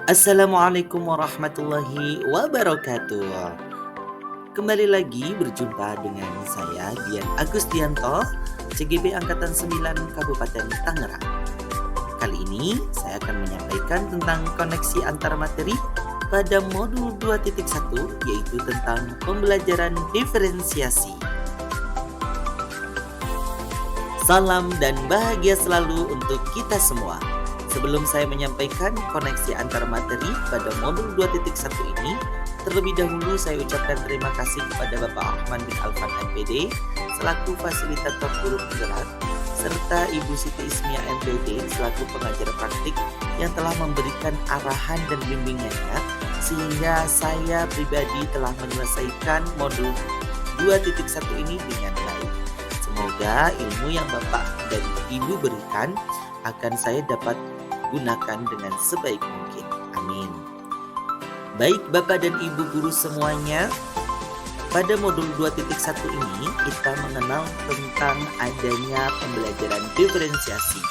Assalamualaikum warahmatullahi wabarakatuh. Kembali lagi berjumpa dengan saya Dian Agustianto, CGB Angkatan 9 Kabupaten Tangerang. Kali ini saya akan menyampaikan tentang koneksi antar materi pada modul 2.1, yaitu tentang pembelajaran diferensiasi. Salam dan bahagia selalu untuk kita semua. Sebelum saya menyampaikan koneksi antar materi pada modul 2.1 ini, terlebih dahulu saya ucapkan terima kasih kepada Bapak Ahmad bin Alfan MPD selaku fasilitator guru penggerak, serta Ibu Siti Ismia MPD selaku pengajar praktik yang telah memberikan arahan dan bimbingannya sehingga saya pribadi telah menyelesaikan modul 2.1 ini dengan baik. Semoga ilmu yang Bapak dan Ibu berikan akan saya dapat gunakan dengan sebaik mungkin. Amin. Baik Bapak dan Ibu guru semuanya, pada modul 2.1 ini kita mengenal tentang adanya pembelajaran diferensiasi.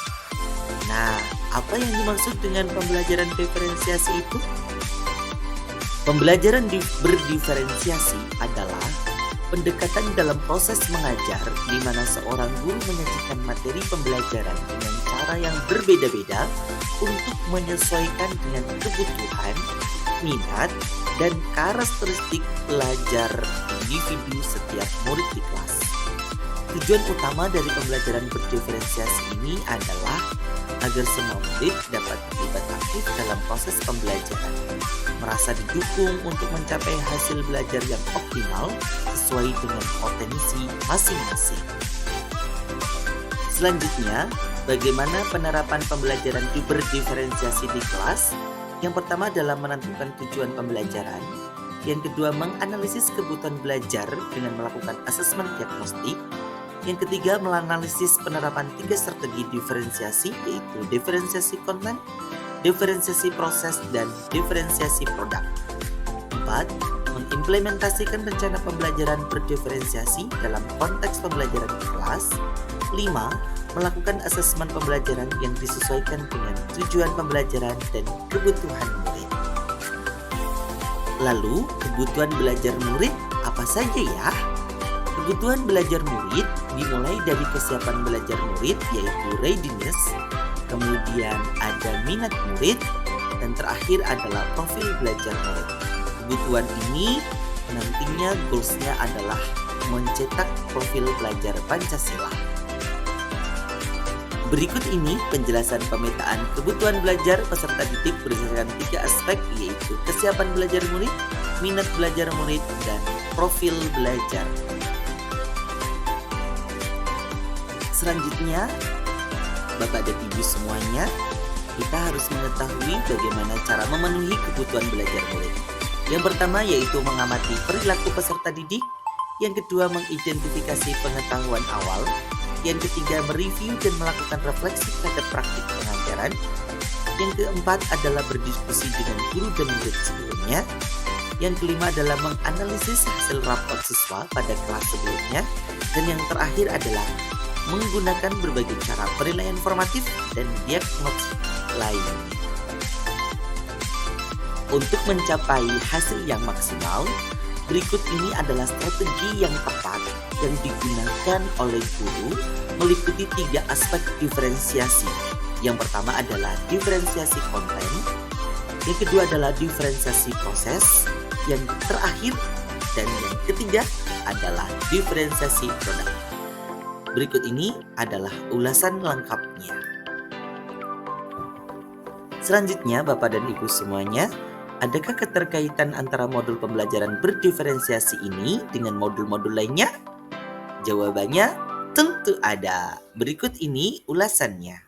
Nah, apa yang dimaksud dengan pembelajaran diferensiasi itu? Pembelajaran berdiferensiasi adalah pendekatan dalam proses mengajar di mana seorang guru menyajikan materi pembelajaran dengan cara yang berbeda-beda untuk menyesuaikan dengan kebutuhan, minat, dan karakteristik belajar individu setiap murid di kelas. Tujuan utama dari pembelajaran berdiferensiasi ini adalah agar semua murid dapat terlibat aktif dalam proses pembelajaran, merasa didukung untuk mencapai hasil belajar yang optimal sesuai dengan potensi masing-masing. Selanjutnya, bagaimana penerapan pembelajaran berdiferensiasi di kelas? Yang pertama adalah menentukan tujuan pembelajaran. Yang kedua, menganalisis kebutuhan belajar dengan melakukan asesmen diagnostik. Yang ketiga, menganalisis penerapan 3 strategi diferensiasi, yaitu diferensiasi konten, diferensiasi proses, dan diferensiasi produk. 4. Mengimplementasikan rencana pembelajaran berdiferensiasi dalam konteks pembelajaran di kelas. 5. Melakukan asesmen pembelajaran yang disesuaikan dengan tujuan pembelajaran dan kebutuhan murid. Lalu, kebutuhan belajar murid apa saja ya? Kebutuhan belajar murid dimulai dari kesiapan belajar murid, yaitu readiness, kemudian ada minat murid, dan terakhir adalah profil belajar murid. Kebutuhan ini nantinya goals-nya adalah mencetak profil belajar Pancasila. Berikut ini penjelasan pemetaan kebutuhan belajar peserta didik berdasarkan 3 aspek, yaitu kesiapan belajar murid, minat belajar murid, dan profil belajar. Selanjutnya, Bapak dan Ibu semuanya, kita harus mengetahui bagaimana cara memenuhi kebutuhan belajar murid. Yang pertama yaitu mengamati perilaku peserta didik. Yang kedua, mengidentifikasi pengetahuan awal. Yang ketiga, mereview dan melakukan refleksi terhadap praktik pengajaran. Yang keempat adalah berdiskusi dengan guru dan murid sebelumnya. Yang kelima adalah menganalisis hasil rapor siswa pada kelas sebelumnya. Dan yang terakhir adalah menggunakan berbagai cara penilaian formatif dan diagnostik lain. Untuk mencapai hasil yang maksimal, berikut ini adalah strategi yang tepat yang digunakan oleh guru meliputi 3 aspek diferensiasi. Yang pertama adalah diferensiasi konten, yang kedua adalah diferensiasi proses, yang terakhir dan yang ketiga adalah diferensiasi produk. Berikut ini adalah ulasan lengkapnya. Selanjutnya, Bapak dan Ibu semuanya, adakah keterkaitan antara modul pembelajaran berdiferensiasi ini dengan modul-modul lainnya? Jawabannya tentu ada. Berikut ini ulasannya.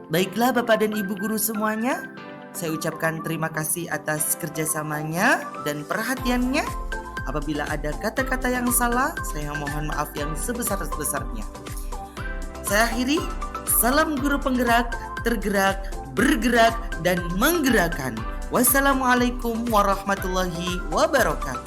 Baiklah Bapak dan Ibu guru semuanya, saya ucapkan terima kasih atas kerjasamanya dan perhatiannya. Apabila ada kata-kata yang salah, saya mohon maaf yang sebesar-besarnya. Saya akhiri, salam guru penggerak, tergerak, bergerak, dan menggerakkan. Wassalamualaikum warahmatullahi wabarakatuh.